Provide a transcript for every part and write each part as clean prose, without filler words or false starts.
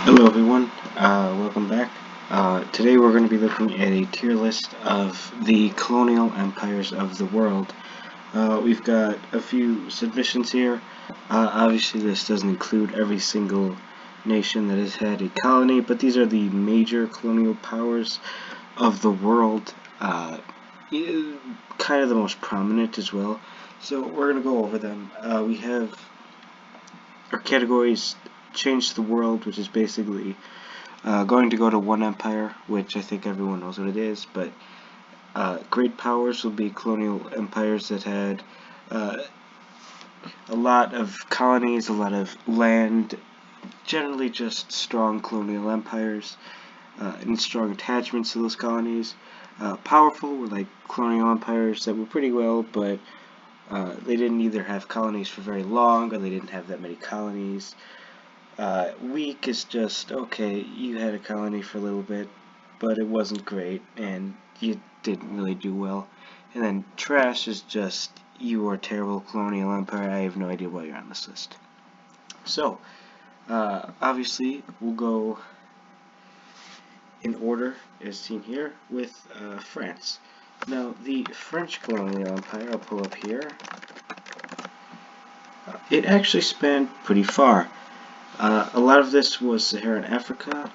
Hello everyone, welcome back. Today we're going to be looking at a tier list of the colonial empires of the world. We've got a few submissions here. Obviously this doesn't include every single nation that has had a colony, but these are the major colonial powers of the world, kind of the most prominent as well. So we're going to go over them. We have our categories: change the world, which is basically going to go to one empire, which I think everyone knows what it is, but great powers will be colonial empires that had uh, a lot of colonies, a lot of land, generally just strong colonial empires, and strong attachments to those colonies. Powerful were like colonial empires that were pretty well, but they didn't either have colonies for very long or they didn't have that many colonies. Weak is just, okay, you had a colony for a little bit, but it wasn't great, and you didn't really do well. And then trash is just, you are a terrible colonial empire, I have no idea why you're on this list. So, obviously, we'll go in order, as seen here, with France. Now, the French colonial empire, I'll pull up here, it actually spanned pretty far. A lot of this was Saharan Africa,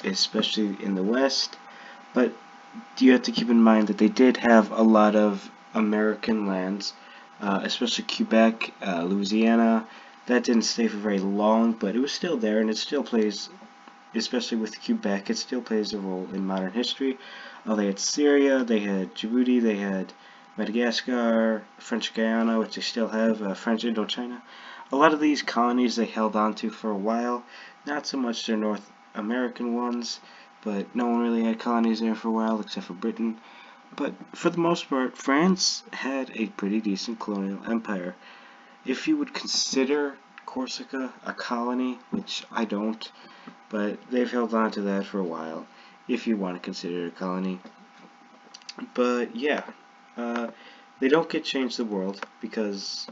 especially in the west, but you have to keep in mind that they did have a lot of American lands, especially Quebec, Louisiana. That didn't stay for very long, but it was still there, and it still plays, especially with Quebec, it still plays a role in modern history. They had Syria, they had Djibouti, they had Madagascar, French Guyana, which they still have, French Indochina. A lot of these colonies they held on to for a while, not so much their North American ones, but no one really had colonies there for a while except for Britain. But for the most part, France had a pretty decent colonial empire. If you would consider Corsica a colony, which I don't, but they've held on to that for a while, if you want to consider it a colony. But yeah, they don't get change the world because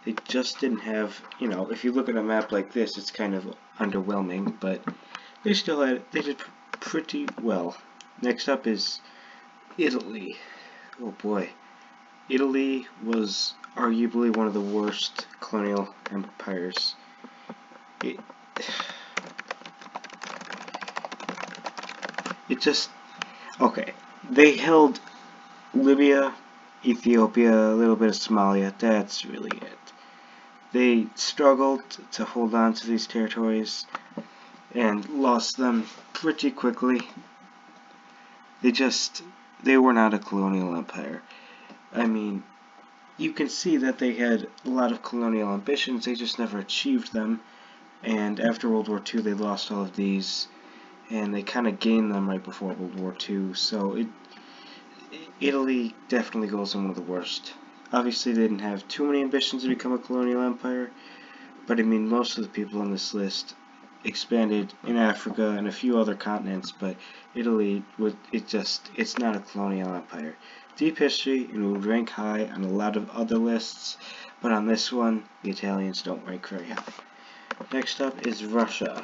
they just didn't have, if you look at a map like this, it's kind of underwhelming, but they did pretty well. Next up is Italy. Oh boy. Italy was arguably one of the worst colonial empires. It, it just, okay. They held Libya, Ethiopia, a little bit of Somalia. That's really it. They struggled to hold on to these territories and lost them pretty quickly. They were not a colonial empire. I mean, you can see that they had a lot of colonial ambitions, they just never achieved them. And after World War II, they lost all of these, and they kind of gained them right before World War II. So Italy definitely goes in one of the worst. Obviously, they didn't have too many ambitions to become a colonial empire, but I mean, most of the people on this list expanded in Africa and a few other continents, but Italy, it's not a colonial empire. Deep history, and it would rank high on a lot of other lists, but on this one, the Italians don't rank very high. Next up is Russia.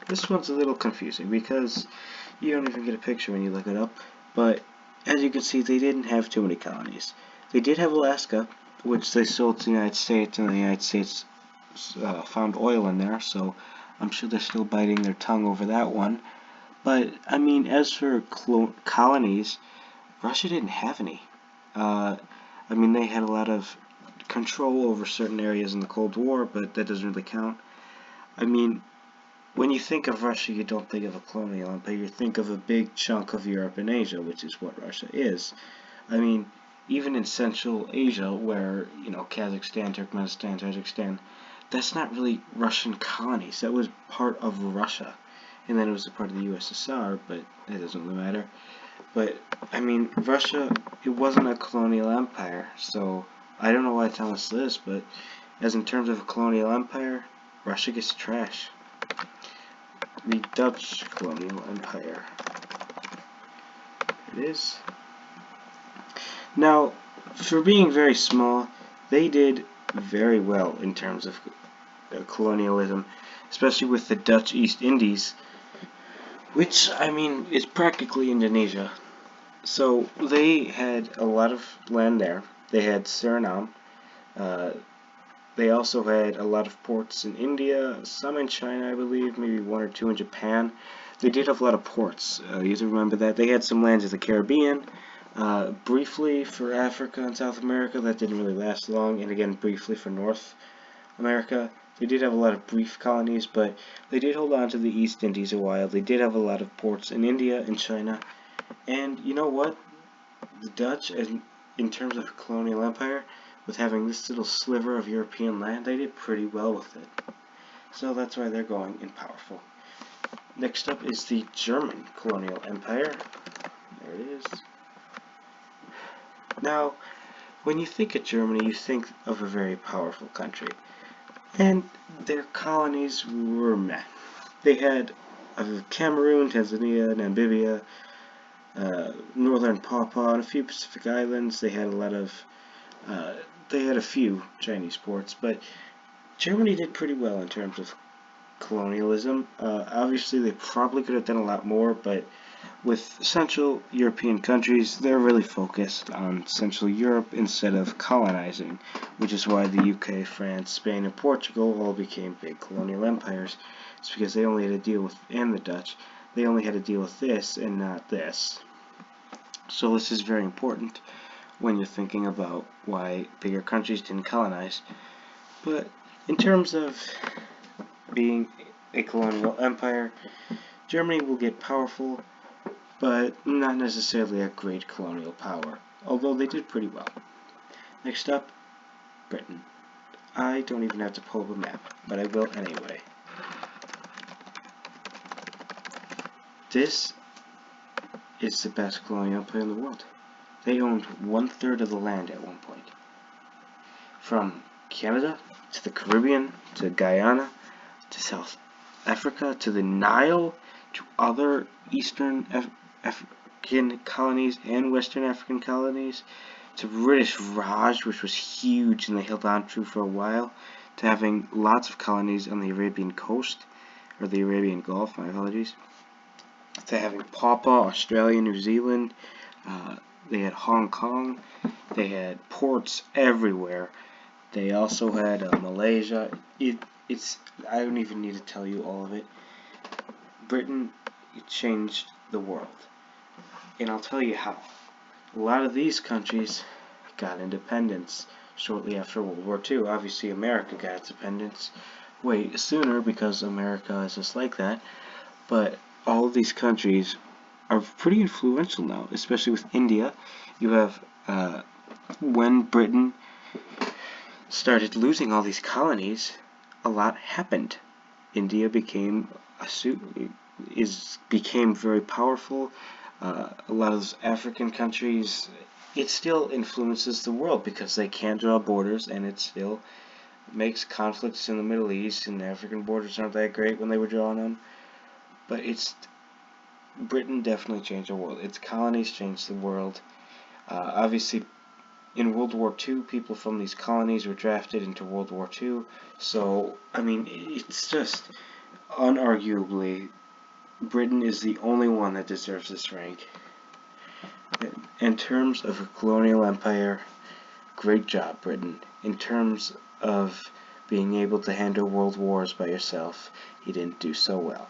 This one's a little confusing because you don't even get a picture when you look it up, but as you can see, they didn't have too many colonies. They did have Alaska, which they sold to the United States, and the United States found oil in there, so I'm sure they're still biting their tongue over that one. But, I mean, as for colonies, Russia didn't have any. I mean, they had a lot of control over certain areas in the Cold War, but that doesn't really count. I mean, when you think of Russia, you don't think of a colonial empire, you think of a big chunk of Europe and Asia, which is what Russia is. I mean, even in Central Asia, where, Kazakhstan, Turkmenistan, Tajikistan, that's not really Russian colonies. That was part of Russia. And then it was a part of the USSR, but it doesn't really matter. But, I mean, Russia, it wasn't a colonial empire, so I don't know why it's on this list, but as in terms of a colonial empire, Russia gets trash. The Dutch colonial empire. It is. Now, for being very small, they did very well in terms of colonialism, especially with the Dutch East Indies, which, I mean, is practically Indonesia. So they had a lot of land there. They had Suriname. Uh, they also had a lot of ports in India, some in China, I believe, maybe one or two in Japan. They did have a lot of ports. You have to remember that. They had some lands in the Caribbean, briefly for Africa and South America. That didn't really last long, and again, briefly for North America. They did have a lot of brief colonies, but they did hold on to the East Indies a while. They did have a lot of ports in India and China. And you know what? The Dutch, in terms of colonial empire, with having this little sliver of European land, they did pretty well with it. So that's why they're going in powerful. Next up is the German colonial empire. There it is. Now, when you think of Germany, you think of a very powerful country. And their colonies were meh. They had Cameroon, Tanzania, Namibia, northern Papua, and a few Pacific islands. They had a few Chinese ports, but Germany did pretty well in terms of colonialism. Obviously, they probably could have done a lot more, but with Central European countries, they're really focused on Central Europe instead of colonizing, which is why the UK, France, Spain, and Portugal all became big colonial empires. It's because they only had to deal with, and the Dutch, they only had to deal with this and not this. So this is very important when you're thinking about why bigger countries didn't colonize. But in terms of being a colonial empire, Germany will get powerful, but not necessarily a great colonial power, although they did pretty well. Next up, Britain. I don't even have to pull up a map, but I will anyway. This is the best colonial empire in the world. They owned 1/3 of the land at one point. From Canada to the Caribbean to Guyana to South Africa to the Nile to other Eastern African colonies and Western African colonies to British Raj, which was huge and they held on to for a while, to having lots of colonies on the Arabian coast, or the Arabian Gulf, my apologies, to having Papua, Australia, New Zealand. They had Hong Kong. They had ports everywhere. They also had Malaysia. I don't even need to tell you all of it. Britain changed the world. And I'll tell you how. A lot of these countries got independence shortly after World War II. Obviously, America got its independence way sooner because America is just like that. But all of these countries are pretty influential now, especially with India. You have, when Britain started losing all these colonies, a lot happened. India became became very powerful. A lot of those African countries, it still influences the world because they can't draw borders, and it still makes conflicts in the Middle East, and the African borders aren't that great when they were drawing them. But Britain definitely changed the world. Its colonies changed the world. Obviously, in World War II, people from these colonies were drafted into World War II. So, I mean, it's just unarguably, Britain is the only one that deserves this rank. In terms of a colonial empire, great job, Britain. In terms of being able to handle world wars by yourself, you didn't do so well.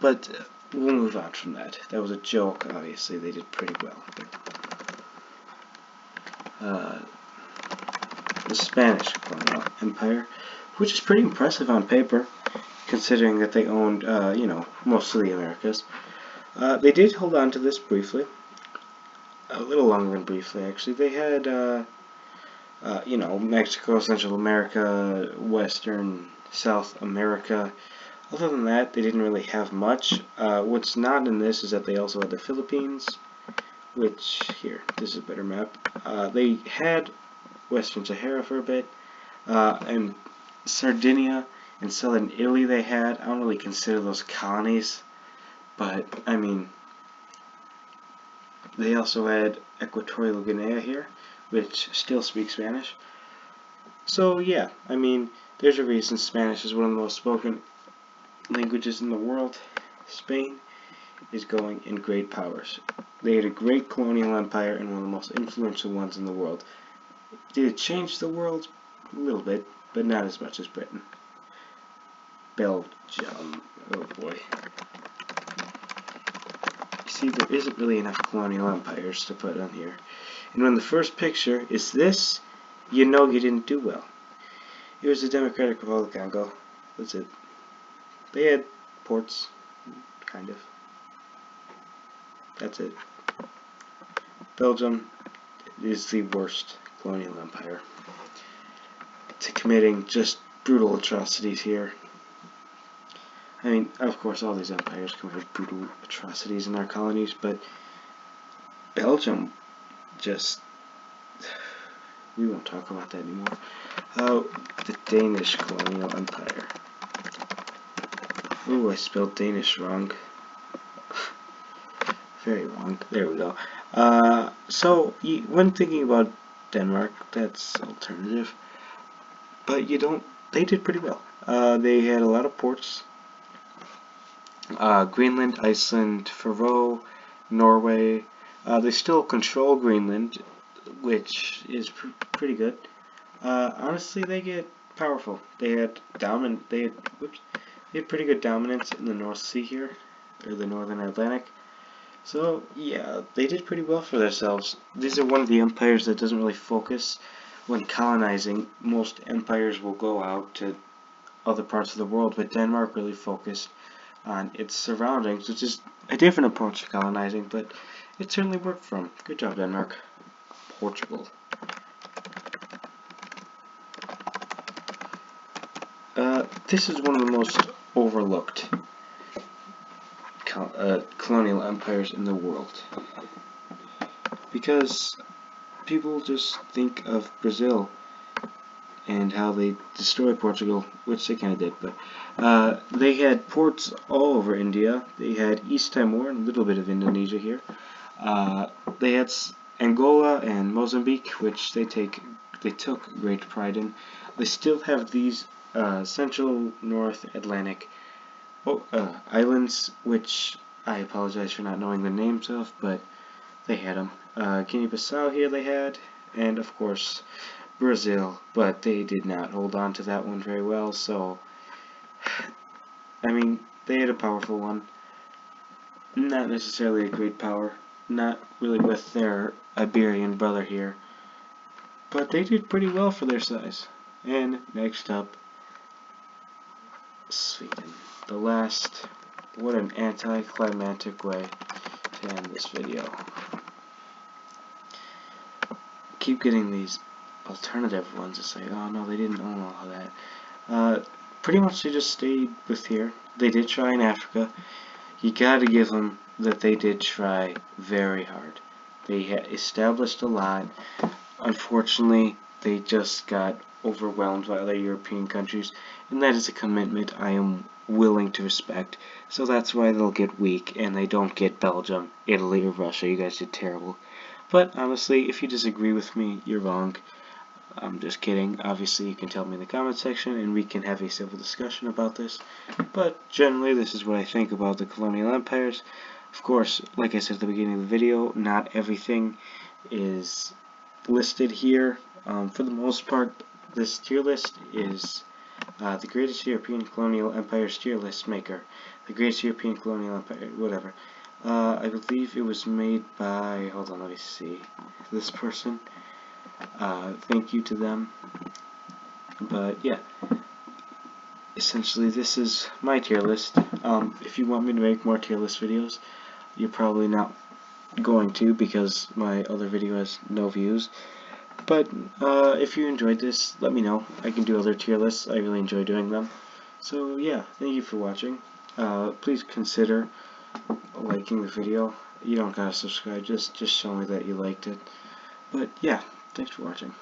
But we'll move on from that. That was a joke, obviously. They did pretty well. The Spanish colonial empire, which is pretty impressive on paper, considering that they owned, most of the Americas. They did hold on to this briefly. A little longer than briefly, actually. They had, Mexico, Central America, Western, South America. Other than that, they didn't really have much. What's not in this is that they also had the Philippines, which, here, this is a better map. They had Western Sahara for a bit, and Sardinia and Southern Italy they had. I don't really consider those colonies, but, I mean, they also had Equatorial Guinea here, which still speaks Spanish. So, yeah, I mean, There's a reason Spanish is one of the most spoken languages in the world. Spain is going in great powers. They had a great colonial empire and one of the most influential ones in the world. Did it change the world? A little bit, but not as much as Britain. Belgium. Oh boy. You see, there isn't really enough colonial empires to put on here. And when the first picture is this, you know you didn't do well. It was the Democratic Republic of Congo. That's it. They had ports, kind of. That's it. Belgium is the worst colonial empire. To committing just brutal atrocities here. I mean, of course, all these empires commit brutal atrocities in their colonies, but Belgium just... we won't talk about that anymore. The Danish colonial empire. Ooh, I spelled Danish wrong. Very wrong. There we go. So, when thinking about Denmark, that's alternative. But you don't... they did pretty well. They had a lot of ports. Greenland, Iceland, Faroe, Norway. They still control Greenland, which is pretty good. Honestly, they get powerful. They had pretty good dominance in the North Sea here, or the Northern Atlantic. So yeah, they did pretty well for themselves. These are one of the empires that doesn't really focus when colonizing. Most empires will go out to other parts of the world, but Denmark really focused on its surroundings, which is a different approach to colonizing, but it certainly worked for them. Good job, Denmark. Portugal. This is one of the most overlooked colonial empires in the world, because people just think of Brazil and how they destroyed Portugal, which they kind of did, but they had ports all over India. They had East Timor and a little bit of Indonesia here. They had Angola and Mozambique, which they took great pride in. They still have these Central North Atlantic islands, which I apologize for not knowing the names of, but they had them. Guinea-Bissau here they had, and of course Brazil, but they did not hold on to that one very well, so I mean, they had a powerful one. Not necessarily a great power, not really with their Iberian brother here, but they did pretty well for their size. And next up, Sweden. The last. What an anticlimactic way to end this video. Keep getting these alternative ones to say, oh no, they didn't own all of that. Pretty much they just stayed with here. They did try in Africa. You gotta give them that they did try very hard. They had established a lot. Unfortunately, they just got overwhelmed by other European countries, and that is a commitment I am willing to respect. So that's why they'll get weak, and they don't get Belgium, Italy, or Russia. You guys did terrible. But honestly, if you disagree with me, you're wrong. I'm just kidding. Obviously, you can tell me in the comment section, and we can have a civil discussion about this. But generally, this is what I think about the colonial empires. Of course, like I said at the beginning of the video, not everything is listed here. For the most part, this tier list is the Greatest European Colonial Empires tier list maker. The Greatest European Colonial Empire, whatever. I believe it was made by, hold on, let me see, this person. Thank you to them. But yeah, essentially this is my tier list. If you want me to make more tier list videos, you're probably not going to, because my other video has no views. But if you enjoyed this, let me know. I can do other tier lists. I really enjoy doing them. So yeah, thank you for watching. Please consider liking the video. You don't gotta subscribe, just show me that you liked it. But yeah, thanks for watching.